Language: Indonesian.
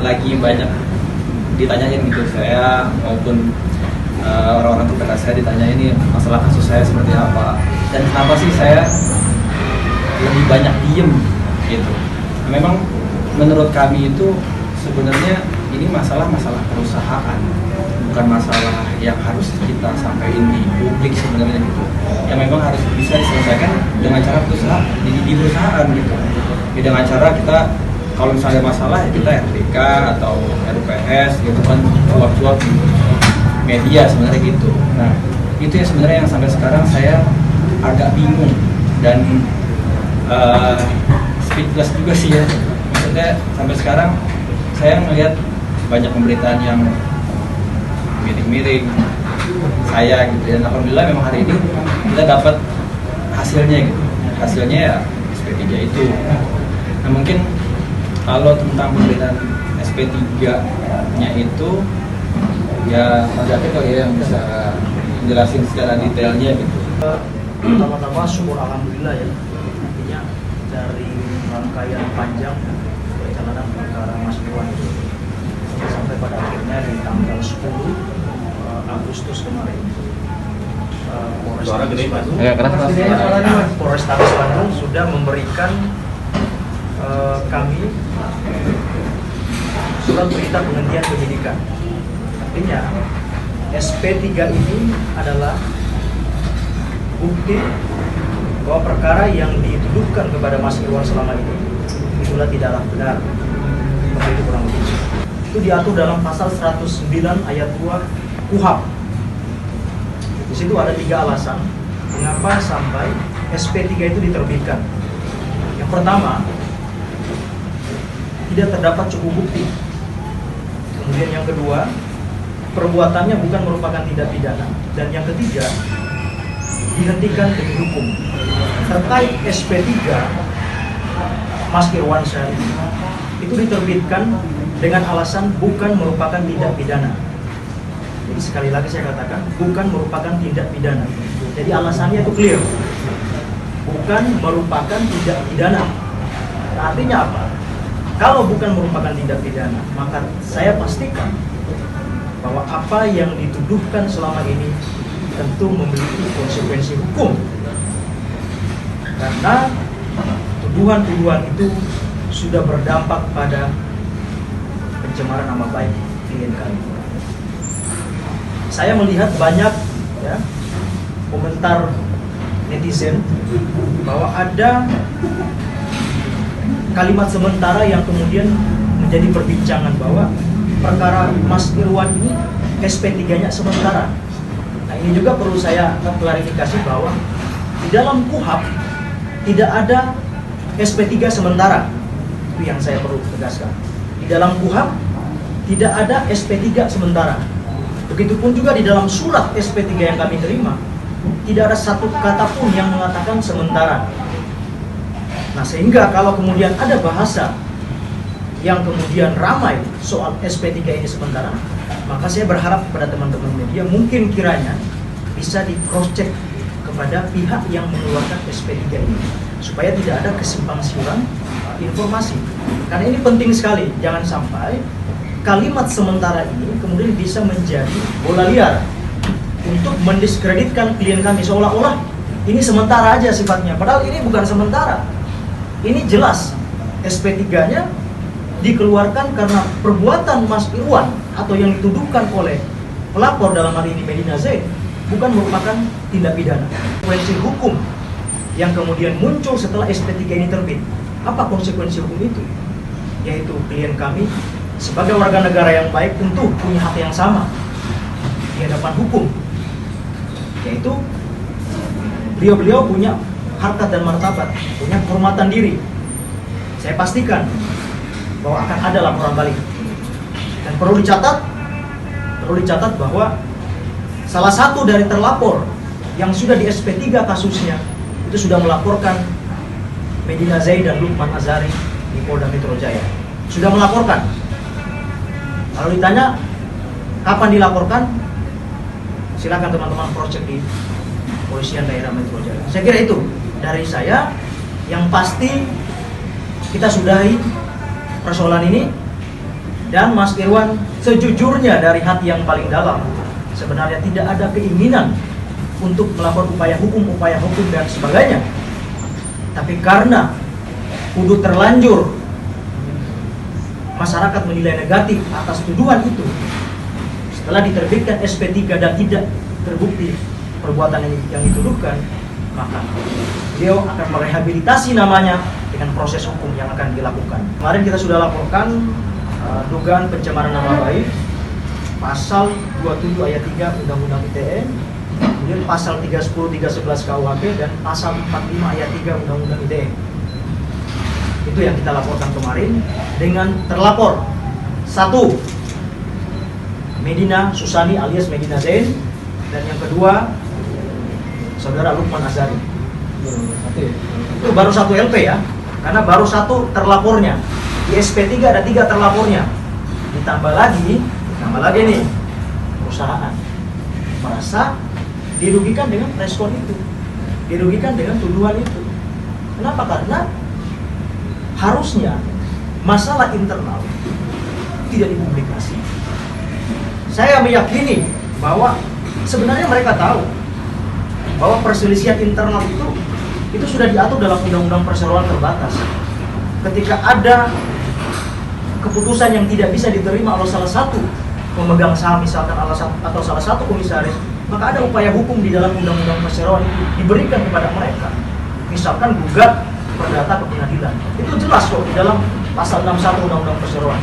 lagi banyak ditanyain gitu, saya maupun orang-orang terdekat saya ditanya ini masalah kasus saya seperti apa dan kenapa sih saya lebih banyak diem gitu. Nah, memang menurut kami itu sebenarnya ini masalah perusahaan, bukan masalah yang harus kita sampaikan di publik sebenarnya gitu. Yang memang harus bisa diselesaikan dengan cara di perusahaan gitu. Ya, dengan cara kita kalau misalnya ada masalah ya kita RTK atau RUPS gitu kan, cuap-cuap di media sebenarnya gitu. Nah itu ya sebenarnya yang sampai sekarang saya agak bingung dan speechless juga sih ya. Maksudnya sampai sekarang saya melihat banyak pemberitaan yang miring-miring saya gitu, dan alhamdulillah memang hari ini kita dapat hasilnya gitu. Hasilnya ya SP3 itu. Nah mungkin kalau tentang pemberitaan SP3-nya itu ya Mas Jati kali ya yang bisa menjelaskan secara detailnya gitu. Pertama-tama syukur alhamdulillah ya, artinya dari rangkaian panjang perjalanan perkara Mas Irwan itu sampai pada akhirnya di tanggal 10 Agustus kemarin Polrestabes Bandung sudah memberikan kami surat perintah penghentian penyidikan. Artinya SP3 ini adalah bukti bahwa perkara yang dituduhkan kepada Mas Irwan selama ini itulah tidaklah benar. Itu kurang lebih. Itu diatur dalam pasal 109 ayat 2 KUHP. Di situ ada 3 alasan mengapa sampai SP3 itu diterbitkan. Yang pertama, tidak terdapat cukup bukti. Kemudian yang kedua, perbuatannya bukan merupakan tindak pidana. Dan yang ketiga, dihentikan demi hukum. Terkait SP3 Mas Irwan Syah itu diterbitkan dengan alasan bukan merupakan tindak pidana. Jadi sekali lagi saya katakan, bukan merupakan tindak pidana. Jadi alasannya itu clear, bukan merupakan tindak pidana. Artinya apa? Kalau bukan merupakan tindak pidana, maka saya pastikan bahwa apa yang dituduhkan selama ini tentu memiliki konsekuensi hukum. Karena tuduhan-tuduhan itu sudah berdampak pada pencemaran nama baik klien kami. Saya melihat banyak ya, komentar netizen bahwa ada kalimat sementara yang kemudian menjadi perbincangan bahwa perkara Mas Irwan ini SP3-nya sementara. Nah ini juga perlu saya klarifikasi bahwa di dalam KUHP tidak ada SP3 sementara. Itu yang saya perlu tegaskan. Di dalam KUHP tidak ada SP3 sementara. Begitupun juga di dalam surat SP3 yang kami terima, tidak ada satu kata pun yang mengatakan sementara. Nah sehingga kalau kemudian ada bahasa yang kemudian ramai soal SP3 ini sementara, maka saya berharap kepada teman-teman media mungkin kiranya bisa di cross check kepada pihak yang mengeluarkan SP3 ini supaya tidak ada kesimpang siuran informasi. Karena ini penting sekali, jangan sampai kalimat sementara ini kemudian bisa menjadi bola liar untuk mendiskreditkan klien kami seolah-olah ini sementara aja sifatnya, padahal ini bukan sementara. Ini jelas SP3-nya dikeluarkan karena perbuatan Mas Irwan atau yang dituduhkan oleh pelapor dalam hal ini Medina Zaid bukan merupakan tindak pidana. Konsekuensi hukum yang kemudian muncul setelah SP3 ini terbit, apa konsekuensi hukum itu? Yaitu klien kami sebagai warga negara yang baik tentu punya hak yang sama di hadapan hukum, yaitu beliau-beliau punya harkat dan martabat, punya kehormatan diri. Saya pastikan bahwa akan ada laporan balik. Dan perlu dicatat bahwa salah satu dari terlapor yang sudah di SP3 kasusnya itu sudah melaporkan Medina Zaid dan Lukman Azhari di Polda Metro Jaya. Sudah melaporkan. Kalau ditanya kapan dilaporkan, silakan teman-teman cross check di Polisian Daerah Metro Jaya. Saya kira itu dari saya. Yang pasti kita sudahi persoalan ini Dan Mas Irwan sejujurnya dari hati yang paling dalam sebenarnya tidak ada keinginan untuk melakukan upaya hukum dan sebagainya. Tapi karena kudu terlanjur masyarakat menilai negatif atas tuduhan itu, setelah diterbitkan SP3 dan tidak terbukti perbuatan yang dituduhkan, maka beliau akan merehabilitasi namanya dengan proses hukum yang akan dilakukan. Kemarin kita sudah laporkan dugaan pencemaran nama baik, pasal 27 ayat 3 Undang-Undang ITE, kemudian pasal 310, 311 KUHP, dan pasal 45 ayat 3 Undang-Undang ITE. Itu yang kita laporkan kemarin dengan terlapor. 1, Medina Susani alias Medina Zain, dan yang kedua Saudara Lukman Azhari. Itu baru 1 LP ya, karena baru 1 terlapornya. Di SP3 ada 3 terlapornya. Ditambah lagi nih perusahaan merasa dirugikan dengan respon itu, dirugikan dengan tuduhan itu. Kenapa? Karena harusnya masalah internal tidak dipublikasi. Saya meyakini bahwa sebenarnya mereka tahu bahwa perselisihan internal itu sudah diatur dalam Undang-Undang Perseroan Terbatas. Ketika ada keputusan yang tidak bisa diterima oleh salah satu pemegang saham misalkan atau salah satu komisaris, maka ada upaya hukum di dalam Undang-Undang Perseroan itu diberikan kepada mereka. Misalkan gugat perdata ke pengadilan. Itu jelas kok di dalam pasal 61 Undang-Undang Perseroan.